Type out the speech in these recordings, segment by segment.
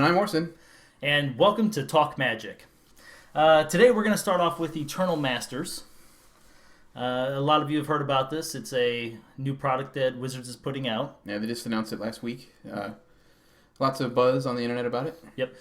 I'm Orson. And welcome to Talk Magic. Today we're going to start off with Eternal Masters. A lot of you have heard about this. It's a new product that Wizards is putting out. Yeah, they just announced it last week. Lots of buzz on the internet about it. Yep.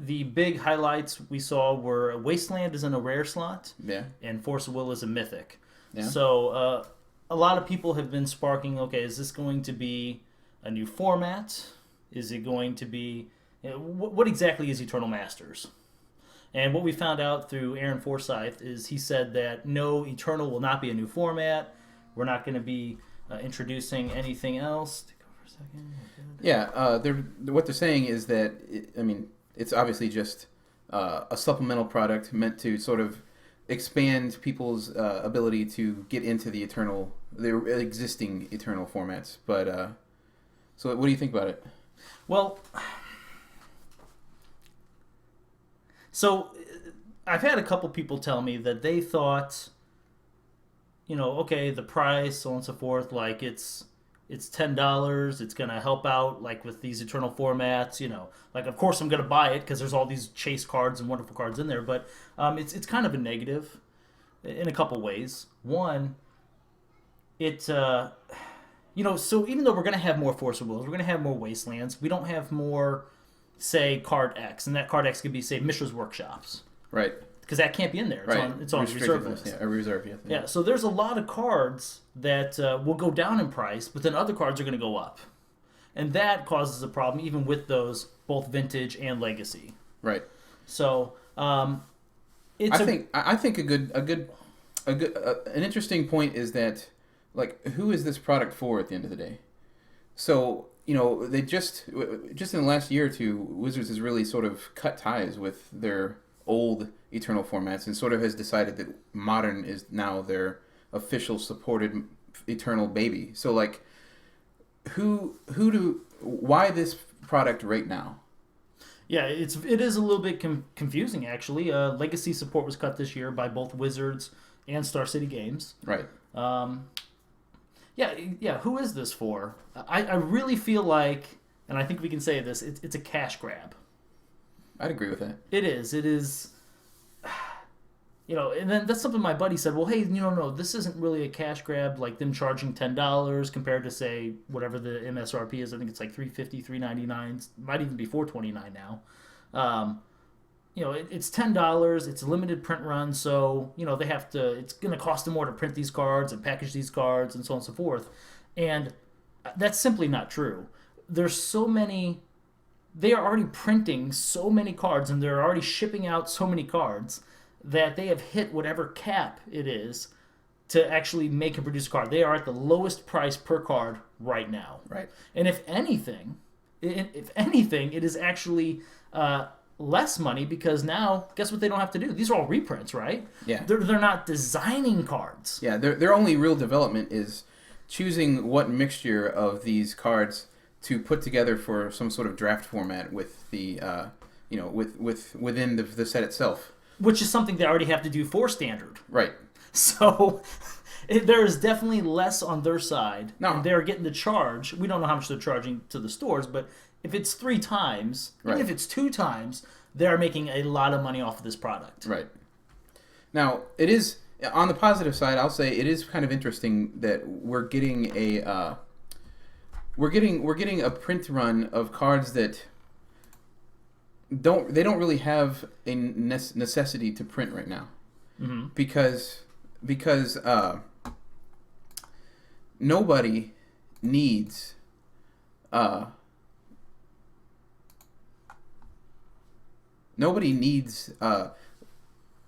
The big highlights we saw were Wasteland is in a rare slot, Yeah. and Force of Will is a mythic. Yeah. So a lot of people have been sparking, okay, is this going to be a new format? Is it going to be... what exactly is Eternal Masters? And what we found out through Aaron Forsyth is he said that no, Eternal will not be a new format. We're not going to be introducing anything else. Take over a second. Yeah, what they're saying is that, it's obviously just a supplemental product meant to sort of expand people's ability to get into the existing Eternal formats. But, so what do you think about it? Well... So, I've had a couple people tell me that they thought, okay, the price, so on and so forth, like it's $10, it's going to help out, like with these Eternal formats, like of course I'm going to buy it because there's all these chase cards and wonderful cards in there, but it's kind of a negative in a couple ways. One, so even though we're going to have more Force of Wills, we're going to have more Wastelands, we don't have more... say card X, and that card X could be, say, Mishra's Workshops. Right. Because that can't be in there. It's on reserve list. Yeah, a reserve, yeah. Yeah, so there's a lot of cards that will go down in price, but then other cards are going to go up. And that causes a problem even with those, both Vintage and Legacy. Right. So, I think an interesting point is that, like, who is this product for at the end of the day? So... they just in the last year or two, Wizards has really sort of cut ties with their old Eternal formats and sort of has decided that Modern is now their official supported Eternal baby. So, like, why this product right now? Yeah, it is a little bit confusing, actually. Legacy support was cut this year by both Wizards and Star City Games. Right. Yeah. Who is this for? I really feel like, and I think we can say this, it's a cash grab. I'd agree with that. It is. And then that's something my buddy said. Well, hey, no, this isn't really a cash grab. Like them charging $10 compared to, say, whatever the MSRP is. I think it's like $350, $399. Might even be $429 now. It's $10. It's a limited print run, so they have to. It's going to cost them more to print these cards and package these cards and so on and so forth. And that's simply not true. There's so many. They are already printing so many cards, and they're already shipping out so many cards that they have hit whatever cap it is to actually make and produce a card. They are at the lowest price per card right now. Right. And if anything, it is actually. Less money because now, guess what they don't have to do? These are all reprints, right? Yeah. They're not designing cards. Yeah, their only real development is choosing what mixture of these cards to put together for some sort of draft format with the, within the set itself. Which is something they already have to do for Standard. Right. So there is definitely less on their side. No. And they're getting the charge. We don't know how much they're charging to the stores, but if it's 3 times, right. Even if it's 2 times, they're making a lot of money off of this product. Right. Now, it is, on the positive side, I'll say it is kind of interesting that we're getting a print run of cards that don't really have a necessity to print right now. Mm-hmm. Because nobody needs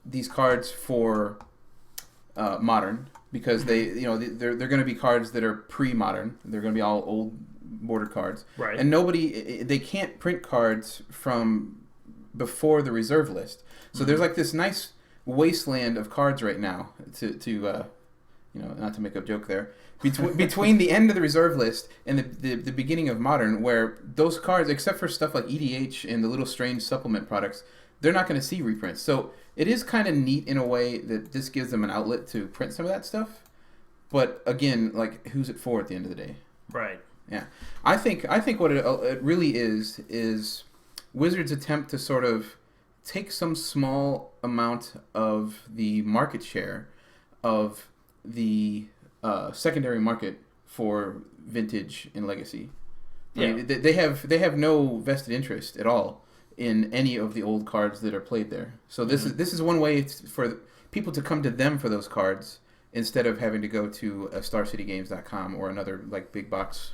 these cards for Modern because they're going to be cards that are pre-Modern. They're going to be all old border cards, right? And they can't print cards from before the reserve list. So there's like this nice wasteland of cards right now to not to make a joke there. Between the end of the reserve list and the beginning of Modern, where those cards, except for stuff like EDH and the little strange supplement products, they're not going to see reprints. So it is kind of neat in a way that this gives them an outlet to print some of that stuff. But again, like, who's it for at the end of the day? Right. Yeah, I think what it really is Wizards' attempt to sort of take some small amount of the market share of the secondary market for Vintage and Legacy. Yeah. I mean, they have no vested interest at all in any of the old cards that are played there. So this is one way for people to come to them for those cards instead of having to go to a StarCityGames.com or another like big box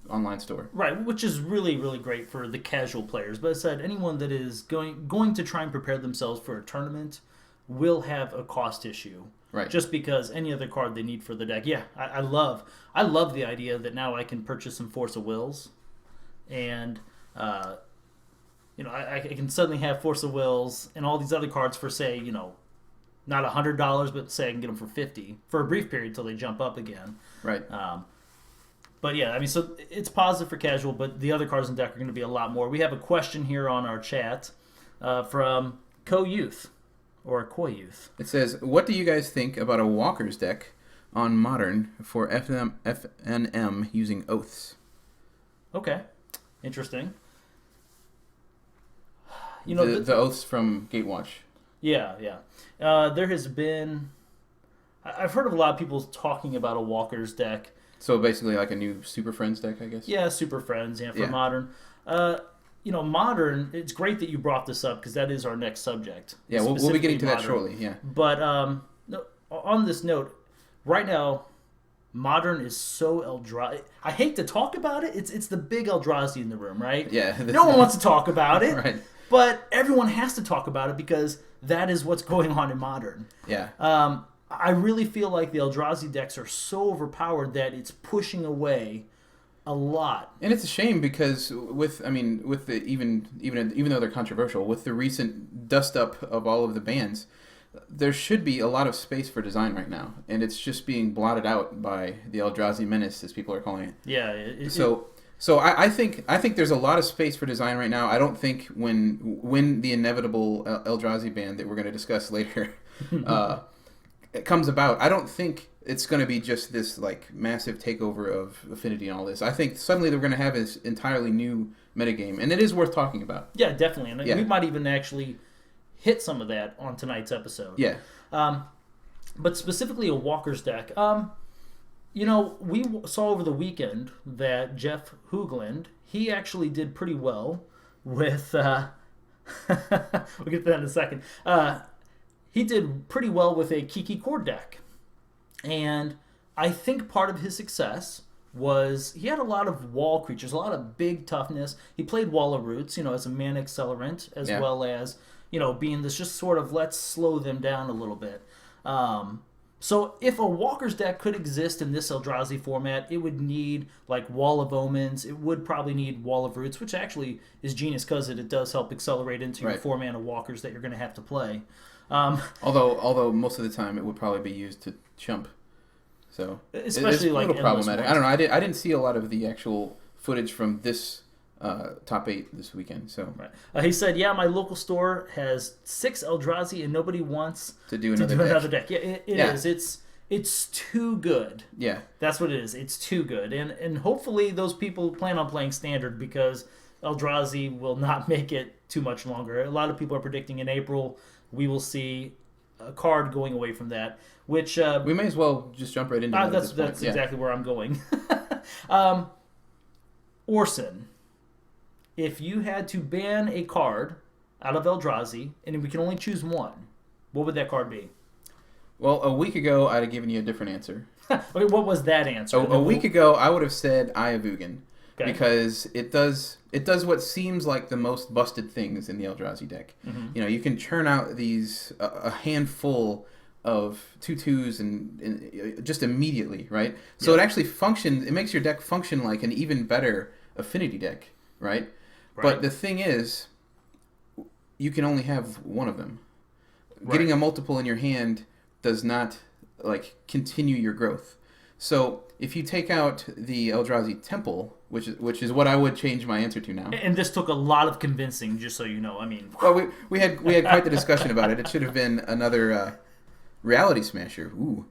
online store. Right, which is really, really great for the casual players. But as I said, anyone that is going to try and prepare themselves for a tournament will have a cost issue. Right. Just because any other card they need for the deck. Yeah, I love the idea that now I can purchase some Force of Wills, and I can suddenly have Force of Wills and all these other cards for, say, not $100, but say I can get them for $50 for a brief period till they jump up again. Right. But yeah, I mean, so it's positive for casual, but the other cards in the deck are going to be a lot more. We have a question here on our chat from Co-Youth, or Koi Youth. It says, what do you guys think about a Walker's deck on Modern for FNM using Oaths? Okay. Interesting. The Oaths from Gatewatch. Yeah. There has been... I've heard of a lot of people talking about a Walker's deck. So basically like a new Super Friends deck, I guess? Yeah, Super Friends, for Modern. Modern, it's great that you brought this up because that is our next subject. Yeah, we'll be getting to that shortly, yeah. But on this note, right now, Modern is so Eldrazi. I hate to talk about it. It's the big Eldrazi in the room, right? Yeah. No one wants to talk about it. Right. But everyone has to talk about it because that is what's going on in Modern. Yeah. I really feel like the Eldrazi decks are so overpowered that it's pushing away a lot. And it's a shame because with the even though they're controversial, with the recent dust up of all of the bans, there should be a lot of space for design right now, and it's just being blotted out by the Eldrazi menace, as people are calling it. Yeah. So I think there's a lot of space for design right now. I don't think when the inevitable Eldrazi ban that we're going to discuss later it comes about, I don't think it's going to be just this like massive takeover of Affinity and all this. I think suddenly they're going to have this entirely new metagame, and it is worth talking about. Yeah, definitely. And we might even actually hit some of that on tonight's episode. Yeah. But specifically a Walker's deck. We saw over the weekend that Jeff Hoogland, he actually did pretty well with... we'll get to that in a second. He did pretty well with a Kiki Cord deck. And I think part of his success was he had a lot of wall creatures, a lot of big toughness. He played Wall of Roots, as a mana accelerant, as well as, being this just sort of let's slow them down a little bit. So if a Walker's deck could exist in this Eldrazi format, it would need like Wall of Omens. It would probably need Wall of Roots, which actually is genius because it does help accelerate into your 4-mana Walkers that you're going to have to play. Although most of the time it would probably be used to chump, so especially it's like a little problematic. Ones. I don't know. I didn't see a lot of the actual footage from this top 8 this weekend. So he said, "Yeah, my local store has 6 Eldrazi and nobody wants to do another deck. Yeah, it is. It's too good. Yeah, that's what it is. It's too good, and hopefully those people plan on playing Standard because Eldrazi will not make it too much longer. A lot of people are predicting in April we will see a card going away from that, which we may as well just jump right into that. That's exactly where I'm going. Orson, if you had to ban a card out of Eldrazi and we can only choose one, what would that card be? Well, a week ago I'd have given you a different answer. Okay, what was that answer? A week ago I would have said Eye of Ugin. Okay. Because it does what seems like the most busted things in the Eldrazi deck. Mm-hmm. You can churn out these a handful of 2/2s and just immediately, right? So it actually functions. It makes your deck function like an even better affinity deck, right? But the thing is, you can only have one of them. Right. Getting a multiple in your hand does not continue your growth. So if you take out the Eldrazi Temple, which is what I would change my answer to now. And this took a lot of convincing, just so you know. I mean, well, we had quite the discussion about it. It should have been another reality smasher. Ooh,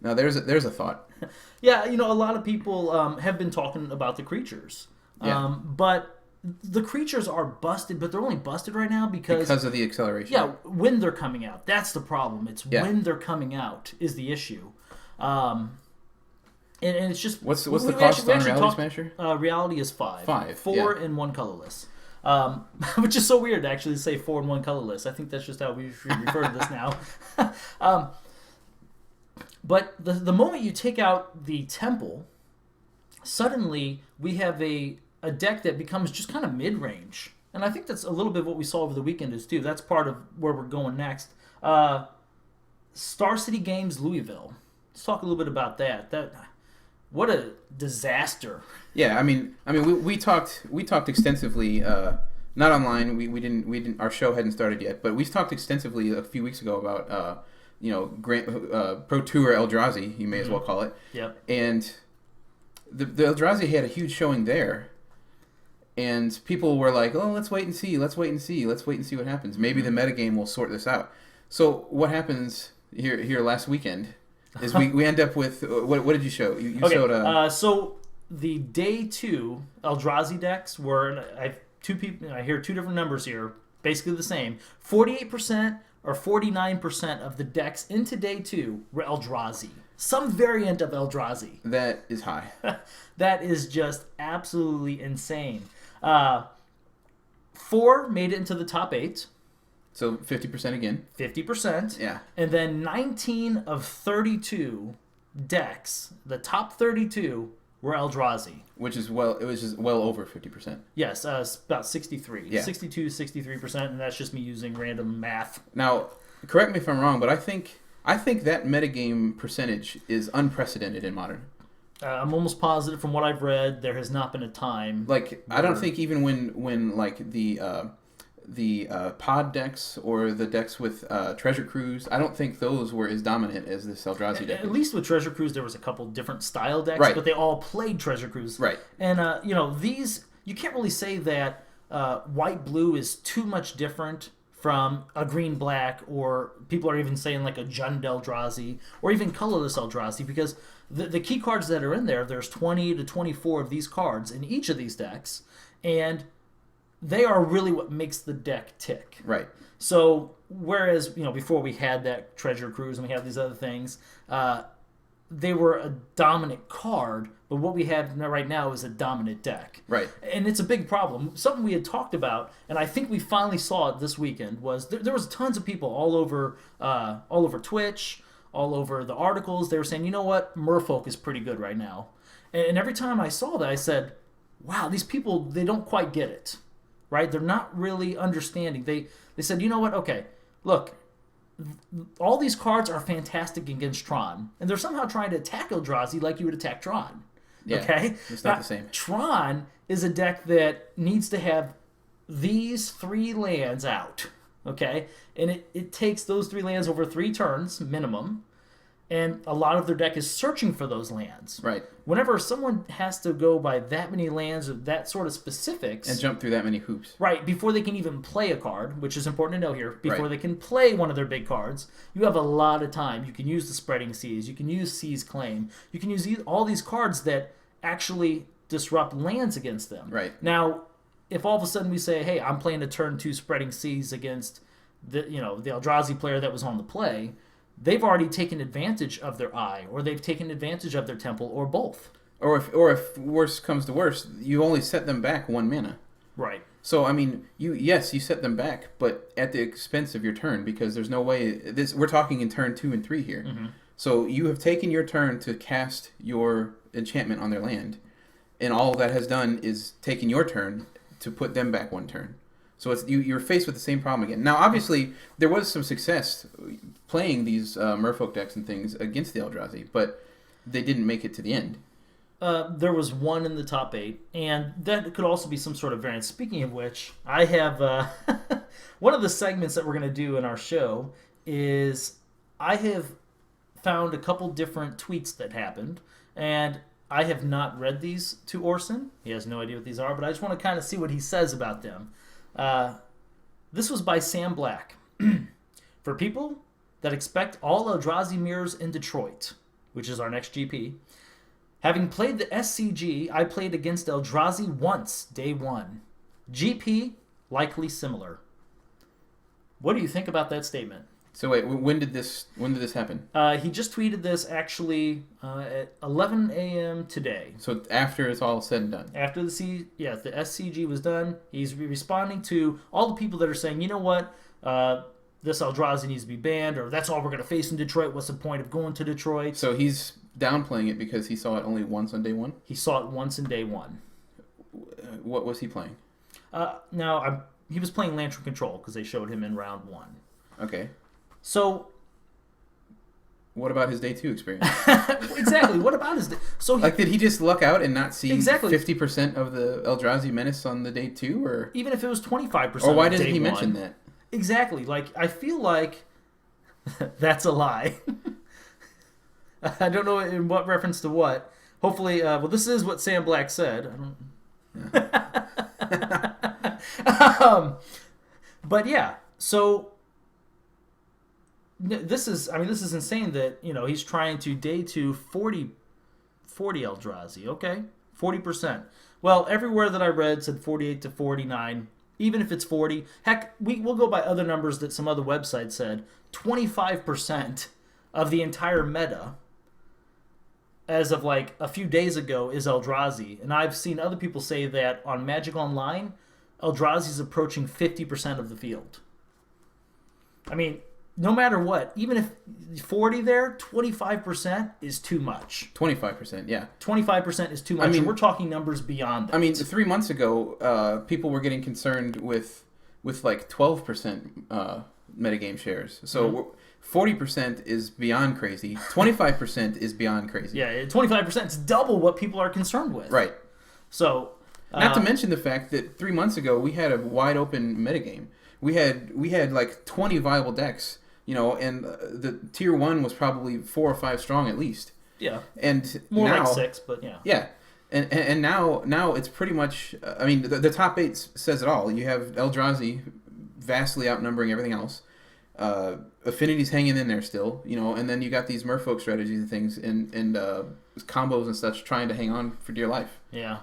now there's a thought. Yeah, a lot of people have been talking about the creatures, but the creatures are busted, but they're only busted right now because of the acceleration. Yeah, when they're coming out. That's the problem. It's when they're coming out is the issue. And it's just... What's the cost on Reality Smasher? Reality is 5. 5, 4 and 1 colorless. Which is so weird, actually, to say 4 and 1 colorless. I think that's just how we refer to this now. But the moment you take out the temple, suddenly we have a deck that becomes just kind of mid-range. And I think that's a little bit what we saw over the weekend is too. That's part of where we're going next. Star City Games Louisville. Let's talk a little bit about that. What a disaster. Yeah, I mean, we talked extensively. Not online. We didn't. Our show hadn't started yet, but we talked extensively a few weeks ago about Pro Tour Eldrazi. You may as well call it. Yep. And the Eldrazi had a huge showing there, and people were like, "Oh, let's wait and see. Let's wait and see. Let's wait and see what happens. Maybe the metagame will sort this out." So what happens here last weekend is we end up with what did you show? You showed so the day 2 Eldrazi decks were I hear 2 different numbers here, basically the same. 48% or 49% of the decks into day 2 were Eldrazi. Some variant of Eldrazi. That is high. That is just absolutely insane. 4 made it into the top 8. So 50% again. 50%. Yeah. And then 19 of 32 decks, the top 32 were Eldrazi. Which is well over 50%. Yes, about 63. Yeah. 62, 63%, and that's just me using random math. Now, correct me if I'm wrong, but I think that metagame percentage is unprecedented in Modern. I'm almost positive from what I've read, there has not been a time. I don't think even when like the pod decks or the decks with Treasure Cruise, I don't think those were as dominant as this Eldrazi deck. At least with Treasure Cruise, there was a couple different style decks, right, but they all played Treasure Cruise. Right. And, these, you can't really say that white-blue is too much different from a green-black, or people are even saying like a Jund Eldrazi, or even colorless Eldrazi, because the key cards that are in there's 20 to 24 of these cards in each of these decks, and they are really what makes the deck tick. Right. So, whereas, before we had that Treasure Cruise and we had these other things, they were a dominant card, but what we have right now is a dominant deck. Right. And it's a big problem. Something we had talked about, and I think we finally saw it this weekend, was there was tons of people all over Twitch, all over the articles. They were saying, you know what, Merfolk is pretty good right now. And every time I saw that, I said, wow, these people, they don't quite get it. Right? They're not really understanding. They said, you know what? Okay, look, all these cards are fantastic against Tron, and they're somehow trying to attack Eldrazi like you would attack Tron. Yeah, okay? It's not the same. Tron is a deck that needs to have these 3 lands out, okay? And it takes those 3 lands over 3 turns, minimum, and a lot of their deck is searching for those lands. Right. Whenever someone has to go by that many lands or that sort of specifics... And jump through that many hoops. Right, before they can even play a card, which is important to know here, before right, they can play one of their big cards, you have a lot of time. You can use the Spreading Seas, you can use Seize Claim, you can use all these cards that actually disrupt lands against them. Right. Now, if all of a sudden we say, hey, I'm playing a turn 2 Spreading Seas against the Eldrazi player that was on the play... They've already taken advantage of their eye, or they've taken advantage of their temple, or both. Or if worse comes to worse, you only set them back 1 mana. Right. So I mean, you set them back, but at the expense of your turn, because there's no way we're talking in turn 2 and 3 here. Mm-hmm. So you have taken your turn to cast your enchantment on their land, and all that has done is taken your turn to put them back 1 turn. So it's you're faced with the same problem again. Now, obviously, there was some success playing these Merfolk decks and things against the Eldrazi, but they didn't make it to the end. There was 1 in the top 8, and that could also be some sort of variant. Speaking of which, I have one of the segments that we're going to do in our show is I have found a couple different tweets that happened, and I have not read these to Orson. He has no idea what these are, but I just want to kind of see what he says about them. This was by Sam Black. For people that expect all Eldrazi mirrors in Detroit, which is our next GP, having played the SCG, I played against Eldrazi once, day 1. GP, likely similar. What do you think about that statement? So wait, when did this happen? He just tweeted this actually at 11 a.m. today. So after it's all said and done. After the SCG was done, he's responding to all the people that are saying, you know what, this Eldrazi needs to be banned, or that's all we're going to face in Detroit. What's the point of going to Detroit? So he's downplaying it because he saw it only once on day one? He saw it once in day one. What was he playing? He was playing Lantern Control because they showed him in round 1. Okay. So, what about his day 2 experience? Exactly. What about his day? So, did he just luck out and not see exactly 50% of the Eldrazi menace on the day 2, or even if it was 25%? Or why didn't he mention that? Exactly. I feel like that's a lie. I don't know in what reference to what. Hopefully, this is what Sam Black said. But yeah, so. This is insane that, he's trying to day 2 40 Eldrazi, okay? 40%. Well, everywhere that I read said 48 to 49, even if it's 40. Heck, we'll go by other numbers that some other websites said. 25% of the entire meta, as of a few days ago, is Eldrazi. And I've seen other people say that on Magic Online, Eldrazi is approaching 50% of the field. I mean, no matter what, even if 40 there, 25% is too much. 25%, yeah. 25% is too much, and we're talking numbers beyond that. I mean, 3 months ago, people were getting concerned with 12% metagame shares. So 40% is beyond crazy. 25% is beyond crazy. Yeah, 25% is double what people are concerned with. Right. So, not to mention the fact that 3 months ago, we had a wide open metagame. We had 20 viable decks. And the tier 1 was probably 4 or 5 strong at least. Yeah. And more now, like 6, but yeah. Yeah. And now it's pretty much, the top 8 says it all. You have Eldrazi vastly outnumbering everything else. Affinity's hanging in there still, and then you got these merfolk strategies and things and combos and such trying to hang on for dear life. Yeah.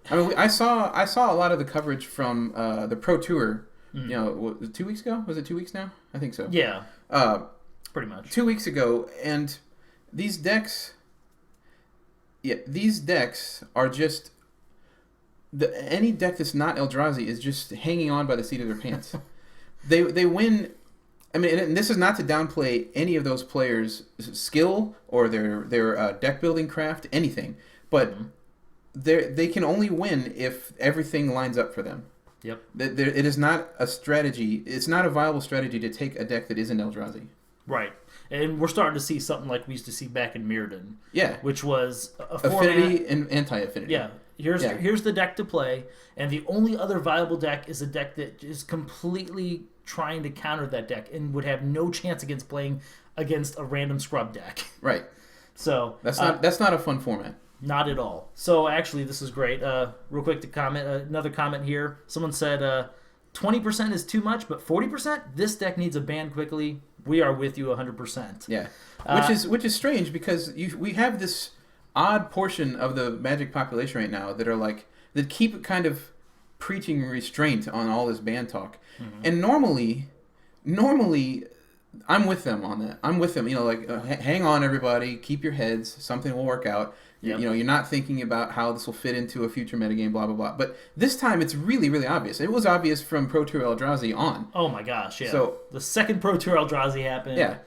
I saw a lot of the coverage from the Pro Tour. 2 weeks ago? Was it 2 weeks now? I think so. Yeah. Pretty much. 2 weeks ago, and these decks are just any deck that's not Eldrazi is just hanging on by the seat of their pants. They win. And this is not to downplay any of those players' skill or their deck building craft, anything, but they can only win if everything lines up for them. Yep. It is not a strategy. It's not a viable strategy to take a deck that isn't Eldrazi. Right. And we're starting to see something like we used to see back in Mirrodin. Yeah. Which was a affinity and anti-affinity. Yeah. Here's the deck to play, and the only other viable deck is a deck that is completely trying to counter that deck and would have no chance against playing against a random scrub deck. Right. So that's not a fun format. Not at all. So actually, this is great. Real quick to comment, another comment here. Someone said 20% is too much, but 40%? This deck needs a ban quickly. We are with you 100%. Yeah, which is strange because we have this odd portion of the Magic population right now that are that keep kind of preaching restraint on all this ban talk. Mm-hmm. And normally, I'm with them on that. I'm with them. Hang on, everybody. Keep your heads. Something will work out. Yep. You're not thinking about how this will fit into a future metagame, blah, blah, blah. But this time, it's really, really obvious. It was obvious from Pro Tour Eldrazi on. Oh, my gosh, yeah. So, the second Pro Tour Eldrazi happened, yeah.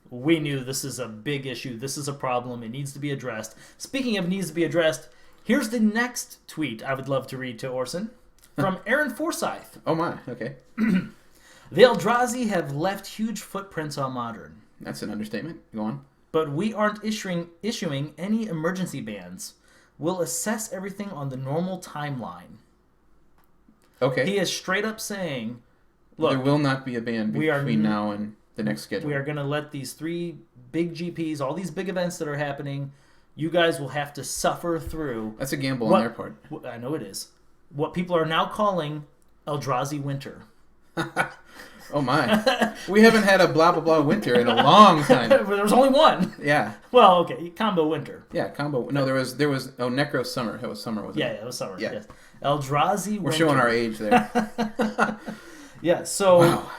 We knew this is a big issue. This is a problem. It needs to be addressed. Speaking of needs to be addressed, here's the next tweet I would love to read to Orson from Aaron Forsyth. Oh, my. Okay. The Eldrazi have left huge footprints on Modern. That's an understatement. Go on. But we aren't issuing any emergency bans. We'll assess everything on the normal timeline. Okay. He is straight up saying, look, there will not be a ban between now and the next schedule. We are going to let these 3 big GPs, all these big events that are happening, you guys will have to suffer through. That's a gamble on their part. I know it is. What people are now calling Eldrazi Winter. Oh my! We haven't had a blah blah blah winter in a long time. There was only one. Yeah. Well, okay, combo winter. Yeah, combo. No, there was Necro summer. It was summer, wasn't it? Yeah, it was summer. Yeah. Yes. Eldrazi. We're showing our age there. Yeah, so Wow.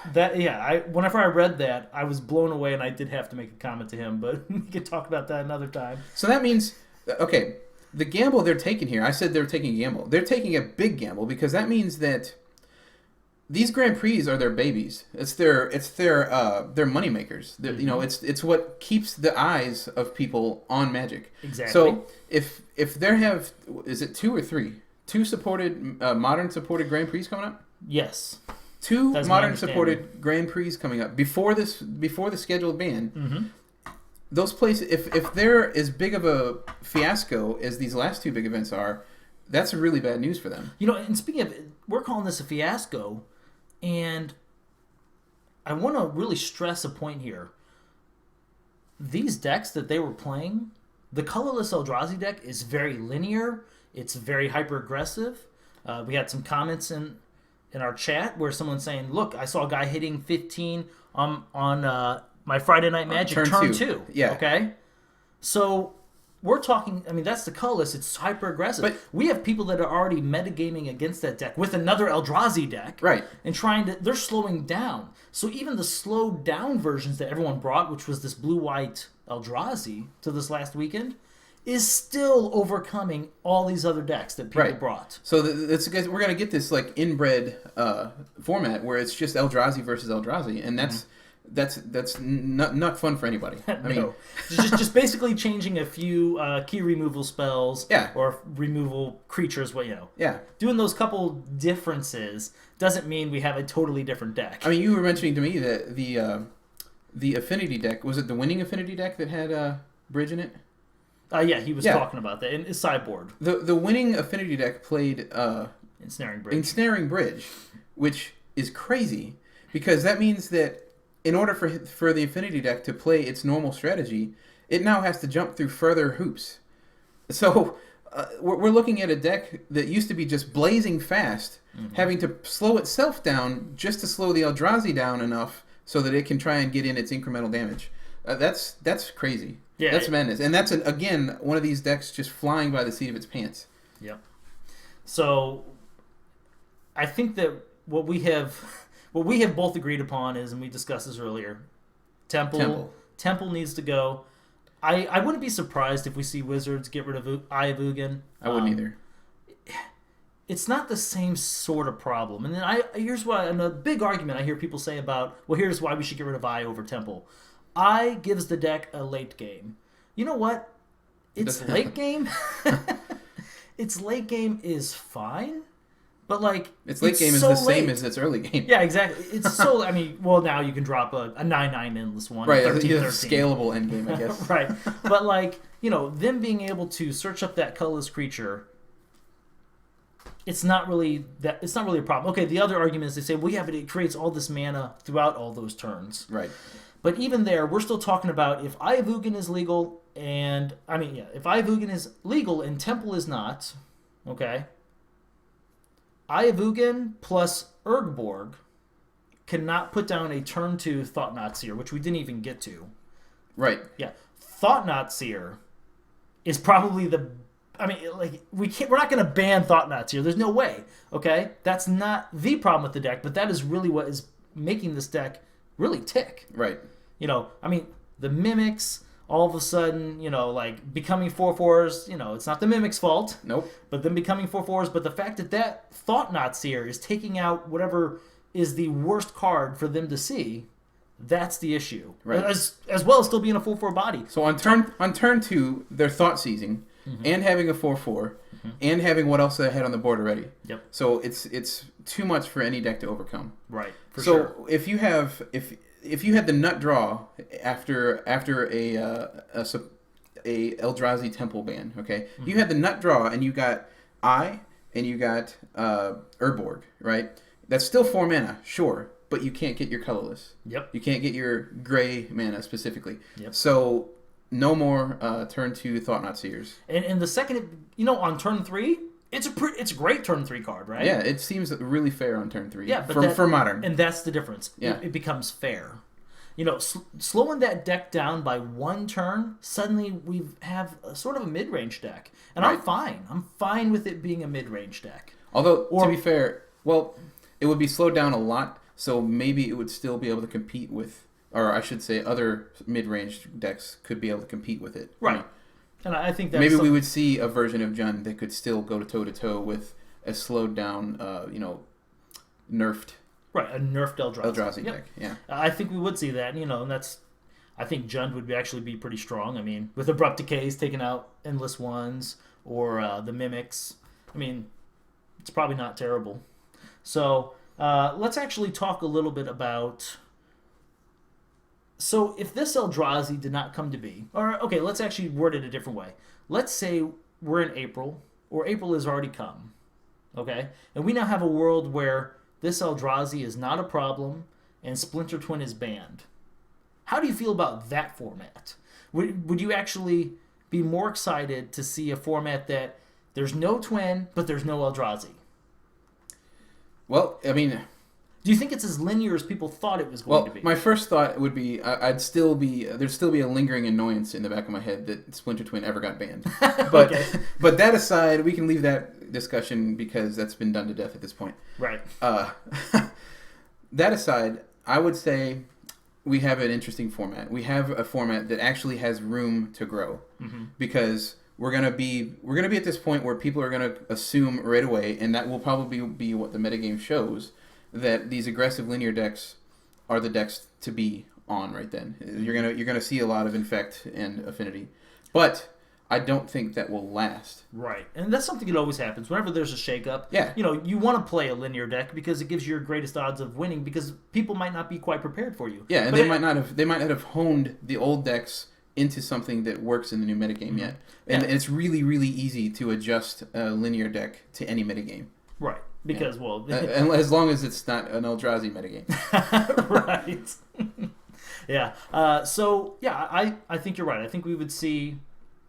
whenever I read that, I was blown away, and I did have to make a comment to him, but we can talk about that another time. So that means, okay, the gamble they're taking here, I said they're taking a gamble. They're taking a big gamble because that means that these Grand Prix are their babies. It's their money makers. Mm-hmm. You know, it's what keeps the eyes of people on Magic. Exactly. So if there have, is it 2 or 3? 2 supported modern supported Grand Prix coming up? Yes. 2 That's my modern supported Grand Prix coming up before the scheduled ban. Mm-hmm. Those places, if they're as big of a fiasco as these last 2 big events are, that's really bad news for them. You know, and speaking of, we're calling this a fiasco, and I want to really stress a point here. These decks that they were playing, the colorless Eldrazi deck is very linear. It's very hyper aggressive. We had some comments in our chat where someone's saying, "Look, I saw a guy hitting 15 on my Friday Night Magic turn 2." Yeah. Okay. So we're talking. I mean, that's the colorless. It's hyper aggressive. But we have people that are already metagaming against that deck with another Eldrazi deck, right? And they're slowing down. So even the slowed down versions that everyone brought, which was this blue-white Eldrazi to this last weekend, is still overcoming all these other decks that people brought. So we're going to get this like inbred format where it's just Eldrazi versus Eldrazi, and that's not fun for anybody. I mean, just basically changing a few key removal spells, or removal creatures. Doing those couple differences doesn't mean we have a totally different deck. I mean, you were mentioning to me that the affinity deck, was it the winning affinity deck that had Bridge in it? Yeah, he was talking about that in his sideboard. The winning affinity deck played Ensnaring Bridge, which is crazy because that means that in order for the affinity deck to play its normal strategy, it now has to jump through further hoops. So we're looking at a deck that used to be just blazing fast, having to slow itself down just to slow the Eldrazi down enough so that it can try and get in its incremental damage. That's crazy. Yeah, that's madness. And that's, again, one of these decks just flying by the seat of its pants. Yep. So I think that what we have both agreed upon is, and we discussed this earlier, Temple needs to go. I wouldn't be surprised if we see Wizards get rid of Eye of Ugin. I wouldn't either. It's not the same sort of problem. And then here's why, and a big argument I hear people say about, well, here's why we should get rid of Eye over Temple. Eye gives the deck a late game. You know what? It's late game. Its late game is fine, but like its late game is the same as its early game. Yeah, exactly. It's so. I mean, well, now you can drop a 9/9 endless one. Right, 13, scalable end game, I guess. Right, but like them being able to search up that colorless creature. It's not really a problem. Okay, the other argument is they say, well, yeah, but it creates all this mana throughout all those turns. Right. But even there, we're still talking about if Eye of Ugin is legal, if Eye of Ugin is legal and Temple is not, okay, Eye of Ugin plus Urgborg cannot put down a turn 2 Thought-Knot Seer, which we didn't even get to. Right. Yeah. Thought-Knot Seer is probably we're not going to ban Thought-Knot Seer. There's no way, okay? That's not the problem with the deck, but that is really what is making this deck really tick. Right. The Mimics, all of a sudden, becoming 4/4s, it's not the Mimic's fault. Nope. But them becoming 4/4s, but the fact that Thought-Knot Seer is taking out whatever is the worst card for them to see, that's the issue. Right. As well as still being a 4/4 body. So on turn 2, they're Thought Seizing and having a 4/4 and having what else they had on the board already. Yep. So it's too much for any deck to overcome. Right. For so sure. if you had the nut draw after a Eldrazi Temple ban, okay, you had the nut draw and you got Eye and you got Urborg, right? That's still 4 mana, sure, but you can't get your colorless. Yep. You can't get your gray mana specifically. Yep. So no more turn 2 Thought-Knot Seers. And the second, on turn 3, it's a great turn 3 card, right? Yeah, it seems really fair on turn 3. Yeah, but for Modern. And that's the difference. Yeah. It becomes fair. Slowing that deck down by 1 turn, suddenly we have a sort of a mid-range deck. And right. I'm fine. I'm fine with it being a mid-range deck. Although, to be fair, well, it would be slowed down a lot, so maybe it would still be able to compete with, or I should say other mid-range decks could be able to compete with it. Right. And I think that's maybe we would see a version of Jund that could still go toe-to-toe with a slowed down, nerfed. Right, a nerfed Eldrazi deck, yeah. I think we would see that, and that's... I think Jund would actually be pretty strong. I mean, with Abrupt Decays taking out Endless Ones or the Mimics, I mean, it's probably not terrible. So let's actually talk a little bit about... So if this Eldrazi did not come to be... Or, okay, let's actually word it a different way. Let's say we're in April, or April has already come, okay? And we now have a world where this Eldrazi is not a problem and Splinter Twin is banned. How do you feel about that format? Would you actually be more excited to see a format that there's no Twin, but there's no Eldrazi? Well, I mean... Do you think it's as linear as people thought it was going to be? My first thought would be there'd still be a lingering annoyance in the back of my head that Splinter Twin ever got banned. But Okay. But that aside, we can leave that discussion because that's been done to death at this point. Right. That aside, I would say we have an interesting format. We have a format that actually has room to grow because we're gonna be at this point where people are gonna assume right away, and that will probably be what the metagame shows, that these aggressive linear decks are the decks to be on right then. You're gonna see a lot of Infect and Affinity, but I don't think that will last. Right, and that's something that always happens whenever there's a shakeup. Yeah, you want to play a linear deck because it gives you your greatest odds of winning because people might not be quite prepared for you. Yeah, and they might not have honed the old decks into something that works in the new metagame yet, and it's really really easy to adjust a linear deck to any metagame. Right. Because, and as long as it's not an Eldrazi metagame. Right. Yeah. I think you're right. I think we would see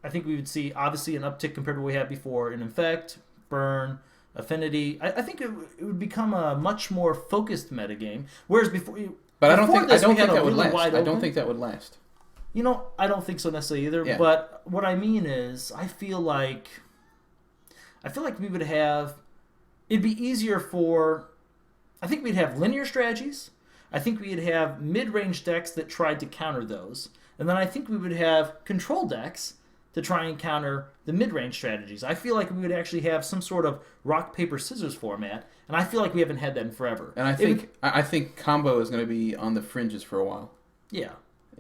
obviously an uptick compared to what we had before in Infect, Burn, Affinity. I think it would become a much more focused metagame. Whereas before, but I don't think that would last. I don't think that would last. I don't think so necessarily either. Yeah. But what I mean is, I feel like we would have. It'd be easier I think we'd have linear strategies. I think we'd have mid-range decks that tried to counter those. And then I think we would have control decks to try and counter the mid-range strategies. I feel like we would actually have some sort of rock, paper, scissors format. And I feel like we haven't had that in forever. And I think combo is going to be on the fringes for a while. Yeah.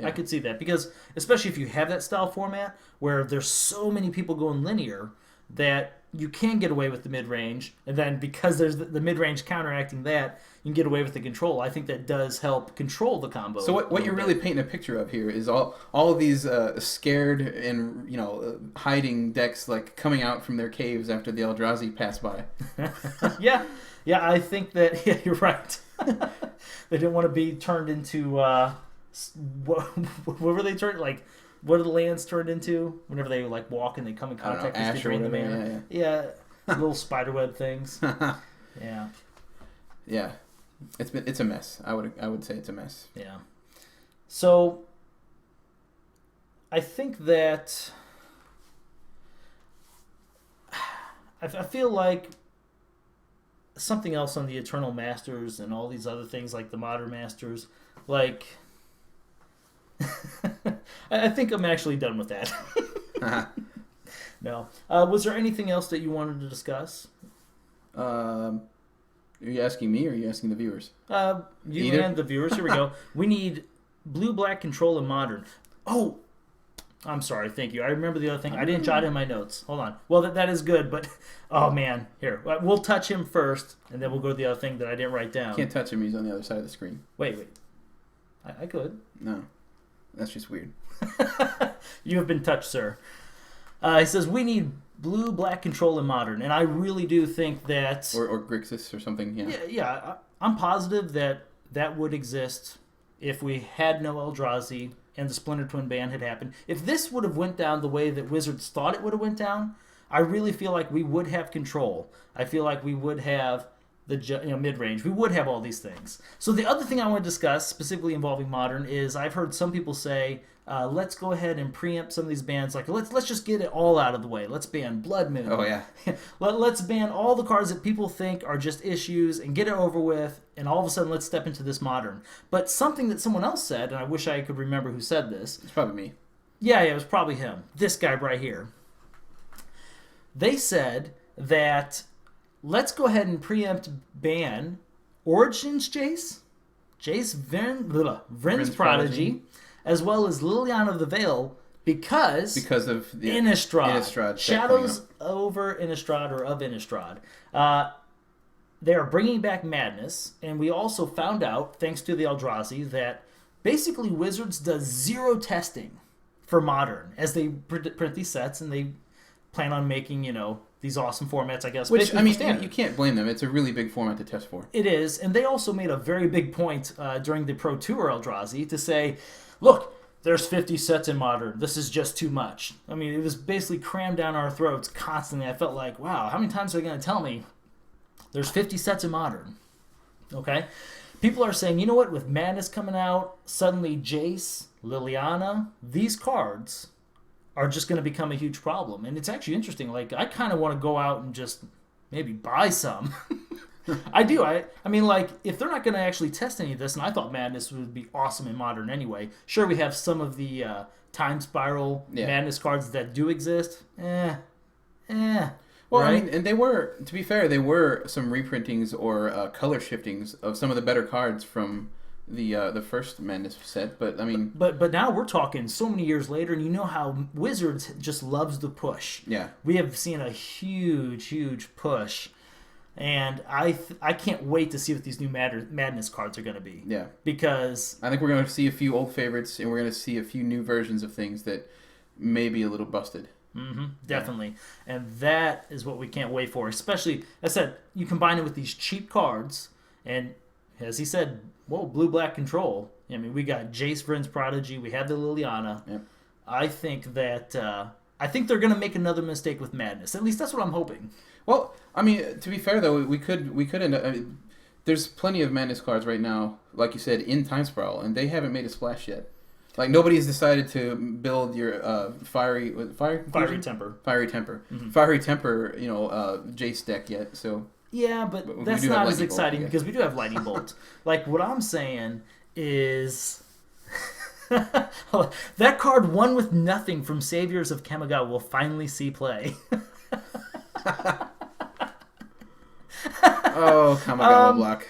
I could see that. Because especially if you have that style format where there's so many people going linear that you can get away with the mid-range, and then because there's the mid-range counteracting that, you can get away with the control. I think that does help control the combo. So what you're really painting a picture of here is all of these scared and hiding decks like coming out from their caves after the Eldrazi pass by. yeah, I think that you're right. They didn't want to be turned into what were they turned like? What are the lands turned into whenever they walk and they come in contact with drain the mana? Yeah. Little spiderweb things. Yeah. Yeah. It's a mess. I would say it's a mess. Yeah. So I think that I feel like something else on the Eternal Masters and all these other things like the Modern Masters, I think I'm actually done with that. No. Was there anything else that you wanted to discuss? Are you asking me or are you asking the viewers? You and the viewers. Here we go. We need blue-black control and modern. Oh, I'm sorry. Thank you. I remember the other thing. I didn't jot in my notes. Hold on. Well, that is good, but oh man. Here, we'll touch him first, and then we'll go to the other thing that I didn't write down. Can't touch him. He's on the other side of the screen. Wait. I could. No. That's just weird. You have been touched, sir. He says, we need blue, black control, and modern. And I really do think that... Or Grixis or something, yeah. Yeah, I'm positive that would exist if we had no Eldrazi and the Splinter Twin ban had happened. If this would have went down the way that Wizards thought it would have went down, I really feel like we would have control. I feel like we would have the mid-range. We would have all these things. So the other thing I want to discuss, specifically involving Modern, is I've heard some people say, let's go ahead and preempt some of these bans. Like, let's just get it all out of the way. Let's ban Blood Moon. Oh, yeah. Let's ban all the cards that people think are just issues and get it over with, and all of a sudden let's step into this Modern. But something that someone else said, and I wish I could remember who said this. It's probably me. Yeah, it was probably him. This guy right here. They said that let's go ahead and preempt ban Origins Jace, Vryn's Prodigy, as well as Liliana of the Veil, because of the Innistrad. Shadows over Innistrad or of Innistrad. They are bringing back Madness, and we also found out, thanks to the Eldrazi, that basically Wizards does zero testing for Modern as they print these sets, and they plan on making, these awesome formats, I guess. Which, you can't blame them. It's a really big format to test for. It is, and they also made a very big point during the Pro Tour Eldrazi to say, look, there's 50 sets in Modern. This is just too much. I mean, it was basically crammed down our throats constantly. I felt like, wow, how many times are they going to tell me there's 50 sets in Modern? Okay? People are saying, you know what, with Madness coming out, suddenly Jace, Liliana, these cards are just going to become a huge problem. And it's actually interesting. Like, I kind of want to go out and just maybe buy some. I do. I mean, like, if they're not going to actually test any of this, and I thought Madness would be awesome in Modern anyway. Sure, we have some of the Time Spiral Madness cards that do exist. Well, right? I mean, and they were, to be fair, they were some reprintings or color shiftings of some of the better cards from the first Madness set, but I mean... But now we're talking so many years later, and you know how Wizards just loves the push. Yeah. We have seen a huge push, and I can't wait to see what these new Madness cards are going to be. Yeah. Because... I think we're going to see a few old favorites, and we're going to see a few new versions of things that may be a little busted. Mm-hmm, definitely. Yeah. And that is what we can't wait for, especially, as I said, you combine it with these cheap cards, and... as he said, blue-black control. I mean, we got Jace, Vryn's Prodigy. We have the Liliana. Yep. I think that they're going to make another mistake with Madness. At least that's what I'm hoping. Well, I mean, to be fair though, we could end up. I mean, there's plenty of Madness cards right now, like you said, in Time Spiral, and they haven't made a splash yet. Like nobody's decided to build your fiery temper, Mm-hmm. fiery temper, Jace deck yet. So. Yeah, but that's not as exciting because we do have Lightning Bolt. Like, what I'm saying is... that card, One with Nothing from Saviors of Kamigawa, will finally see play. Oh, Kamigawa block.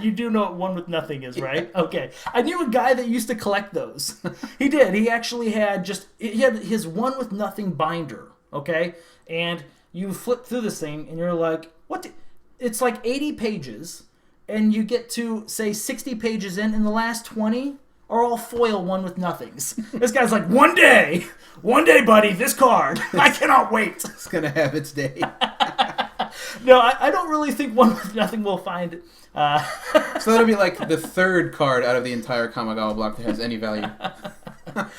You do know what One with Nothing is, right? Okay. I knew a guy that used to collect those. He did. He actually had his One with Nothing binder, okay? And... you flip through this thing, and you're like, what? It's like 80 pages, and you get to, say, 60 pages in, and the last 20 are all foil One with Nothings. This guy's like, one day, buddy, this card. I cannot wait. It's going to have its day. No, I don't really think One with Nothing will find it. So that'll be like the third card out of the entire Kamigawa block that has any value. But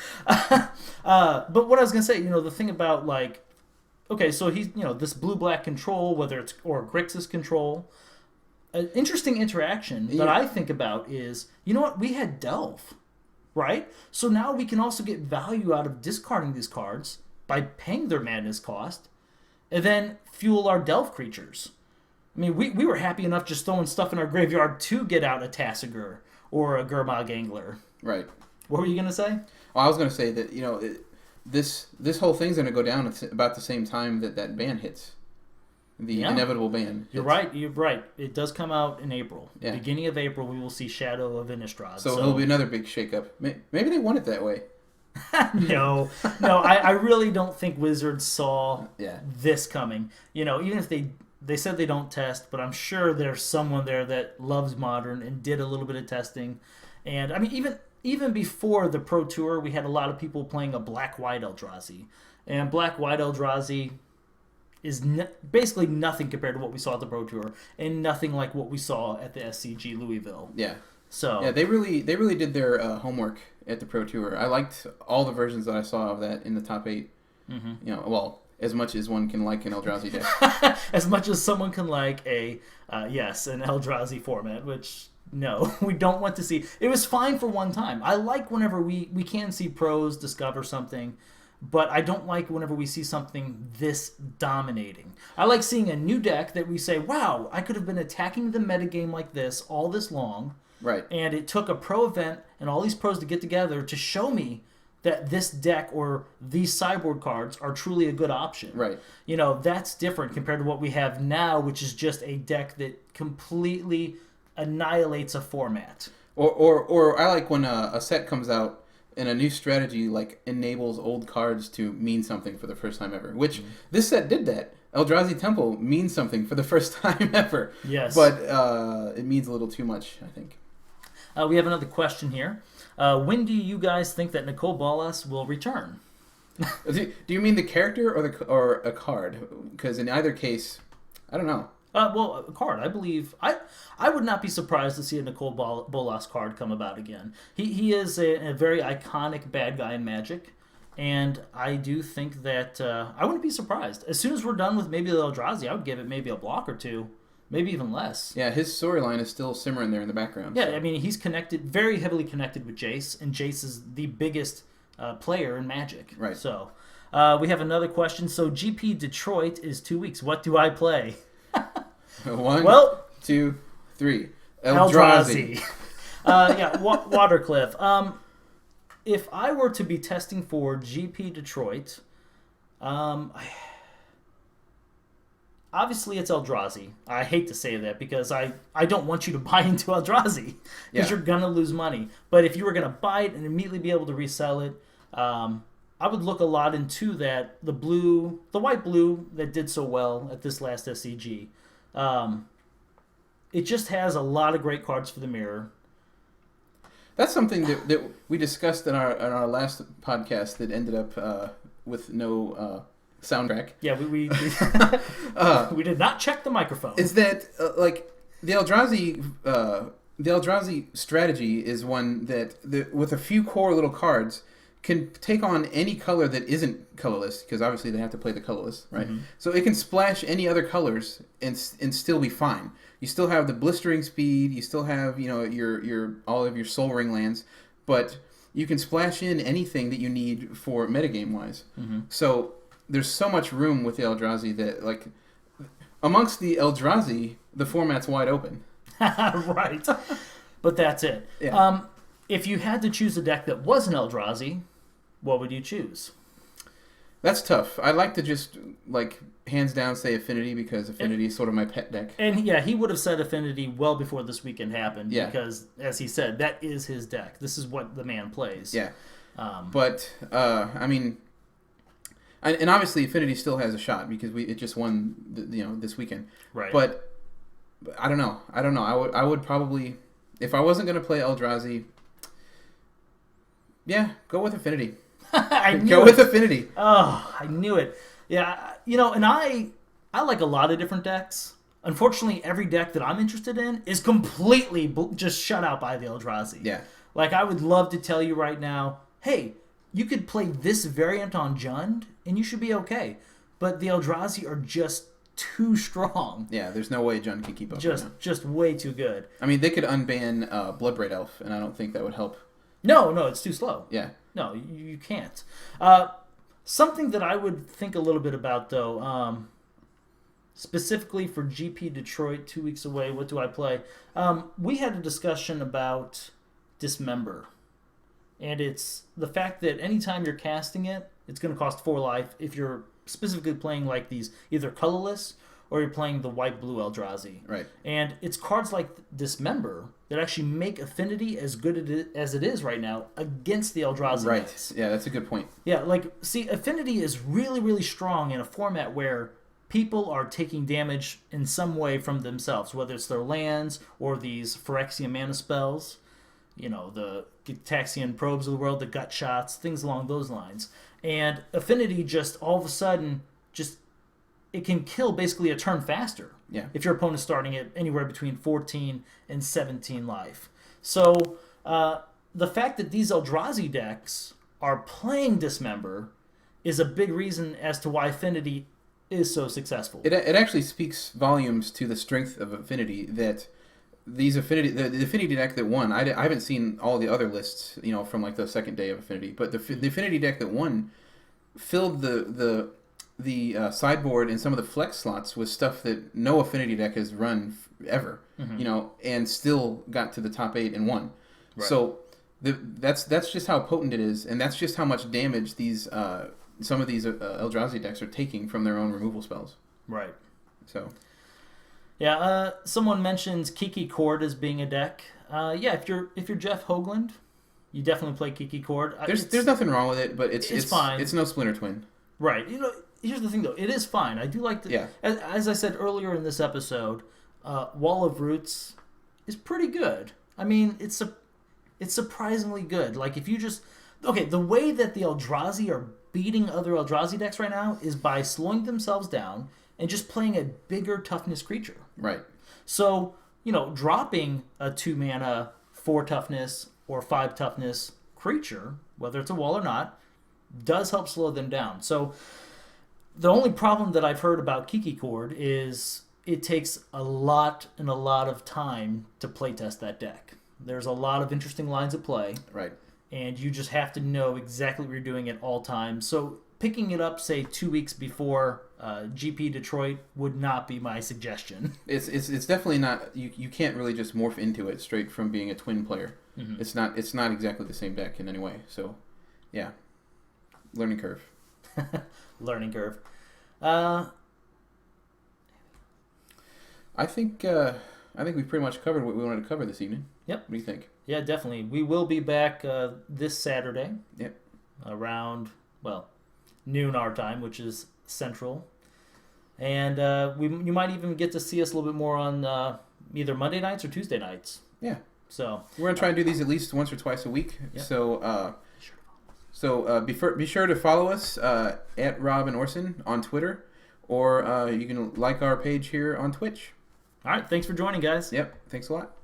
what I was going to say, the thing about, like, okay, so he's, this blue-black control, whether it's, or Grixis control. An interesting interaction that I think about is, you know what, we had Delve, right? So now we can also get value out of discarding these cards by paying their Madness cost, and then fuel our Delve creatures. I mean, we were happy enough just throwing stuff in our graveyard to get out a Tassiger or a Gurmag Angler. Right. What were you going to say? Well, I was going to say that, this whole thing's going to go down at about the same time that ban hits. The inevitable ban. You're right. It does come out in April. Yeah. Beginning of April, we will see Shadow of Innistrad. So it'll be another big shakeup. Maybe they want it that way. No, I really don't think Wizards saw this coming. Even if they said they don't test, but I'm sure there's someone there that loves Modern and did a little bit of testing. And, I mean, even before the Pro Tour, we had a lot of people playing a black-white Eldrazi. And black-white Eldrazi is basically nothing compared to what we saw at the Pro Tour, and nothing like what we saw at the SCG Louisville. Yeah. So yeah, they really did their homework at the Pro Tour. I liked all the versions that I saw of that in the top 8. Mm-hmm. as much as one can like an Eldrazi deck. As much as someone can like an Eldrazi format, which no, we don't want to see. It was fine for one time. I like whenever we can see pros discover something, but I don't like whenever we see something this dominating. I like seeing a new deck that we say, wow, I could have been attacking the metagame like this all this long. Right. And it took a pro event and all these pros to get together to show me that this deck or these sideboard cards are truly a good option. Right. You know, that's different compared to what we have now, which is just a deck that completely annihilates a format. Or I like when a set comes out and a new strategy like enables old cards to mean something for the first time ever. Which this set did that. Eldrazi Temple means something for the first time ever. Yes. But it means a little too much, I think. We have another question here. When do you guys think that Nicole Bolas will return? Do you mean the character or a card? Because in either case, I don't know. Well, a card. I believe I would not be surprised to see a Nicole Bolas card come about again. He is a very iconic bad guy in Magic, and I do think that I wouldn't be surprised. As soon as we're done with maybe the Eldrazi, I would give it maybe a block or two, maybe even less. Yeah, his storyline is still simmering there in the background. Yeah, so. I mean, he's connected, very heavily connected with Jace, and Jace is the biggest player in Magic. Right. So we have another question. So GP Detroit is 2 weeks. What do I play? 1, well, 2, 3. Eldrazi. Watercliff. If I were to be testing for GP Detroit, obviously it's Eldrazi. I hate to say that because I don't want you to buy into Eldrazi because you're going to lose money. But if you were going to buy it and immediately be able to resell it, I would look a lot into that. The white-blue that did so well at this last SCG. It just has a lot of great cards for the mirror. That's something that we discussed in our last podcast that ended up with no soundtrack. Yeah, we we did not check the microphone. Is that like the Eldrazi strategy is one that with a few core little cards can take on any color that isn't colorless, because obviously they have to play the colorless, right? Mm-hmm. So it can splash any other colors and still be fine. You still have the blistering speed, you still have, your all of your Soul Ring lands, but you can splash in anything that you need for metagame wise. Mm-hmm. So there's so much room with the Eldrazi that, like, amongst the Eldrazi, the format's wide open. Right. But that's it. Yeah. If you had to choose a deck that wasn't Eldrazi, what would you choose? That's tough. I'd like to just, like, hands down say Affinity, because Affinity is sort of my pet deck. And yeah, he would have said Affinity well before this weekend happened. Yeah. Because, as he said, that is his deck. This is what the man plays. Yeah. But, I mean, and obviously Affinity still has a shot because it just won, this weekend. Right. But I don't know. I would probably, if I wasn't going to play Eldrazi, yeah, go with Affinity. Go with Affinity. Oh, I knew it. Yeah, and I like a lot of different decks. Unfortunately, every deck that I'm interested in is completely just shut out by the Eldrazi. Yeah. Like, I would love to tell you right now, hey, you could play this variant on Jund, and you should be okay. But the Eldrazi are just too strong. Yeah, there's no way Jund can keep up. Just way too good. I mean, they could unban Bloodbraid Elf, and I don't think that would help. No, it's too slow. Yeah. No, you can't. Something that I would think a little bit about, though, specifically for GP Detroit, 2 weeks away, what do I play? We had a discussion about Dismember. And it's the fact that anytime you're casting it, it's going to cost 4 life if you're specifically playing like these either colorless or you're playing the white-blue Eldrazi. Right. And it's cards like Dismember that actually make Affinity as good as it is right now against the Eldrazi. Right. Nets. Yeah, that's a good point. Yeah, see, Affinity is really, really strong in a format where people are taking damage in some way from themselves, whether it's their lands or these Phyrexian mana spells, the Gitaxian probes of the world, the gut shots, things along those lines. And Affinity just all of a sudden it can kill basically a turn faster. Yeah. If your opponent's starting at anywhere between 14 and 17 life. So the fact that these Eldrazi decks are playing Dismember is a big reason as to why Affinity is so successful. It actually speaks volumes to the strength of Affinity that these Affinity the Affinity deck that won. I haven't seen all the other lists, from like the second day of Affinity, but the Affinity deck that won filled the sideboard and some of the flex slots with stuff that no Affinity deck has run ever, and still got to the top 8 and won. Right. So that's just how potent it is, and that's just how much damage these some of these Eldrazi decks are taking from their own removal spells. Right. So. Yeah. Someone mentions Kiki Cord as being a deck. Yeah. If you're Jeff Hoagland, you definitely play Kiki Cord. There's nothing wrong with it, but it's fine. It's no Splinter Twin. Right. Here's the thing though. It is fine. I do like the. Yeah. As I said earlier in this episode, Wall of Roots is pretty good. I mean, it's surprisingly good. Like if you just the way that the Eldrazi are beating other Eldrazi decks right now is by slowing themselves down and just playing a bigger toughness creature. Right. So, dropping a 2-mana 4 toughness or 5 toughness creature, whether it's a wall or not, does help slow them down. So, the only problem that I've heard about Kiki Cord is it takes a lot of time to playtest that deck. There's a lot of interesting lines of play. Right. And you just have to know exactly what you're doing at all times. So picking it up, say, 2 weeks before GP Detroit would not be my suggestion. It's definitely not. You can't really just morph into it straight from being a twin player. Mm-hmm. It's not exactly the same deck in any way. So, yeah, learning curve. Learning curve. I think we've pretty much covered what we wanted to cover this evening. Yep. What do you think? Yeah, definitely. We will be back this Saturday. Yep. Around, noon our time, which is Central. And you might even get to see us a little bit more on either Monday nights or Tuesday nights. Yeah. So we're going to try and do these at least once or twice a week. Yep. So be sure to follow us at Rob and Orson on Twitter, or you can like our page here on Twitch. All right. Thanks for joining, guys. Yep. Thanks a lot.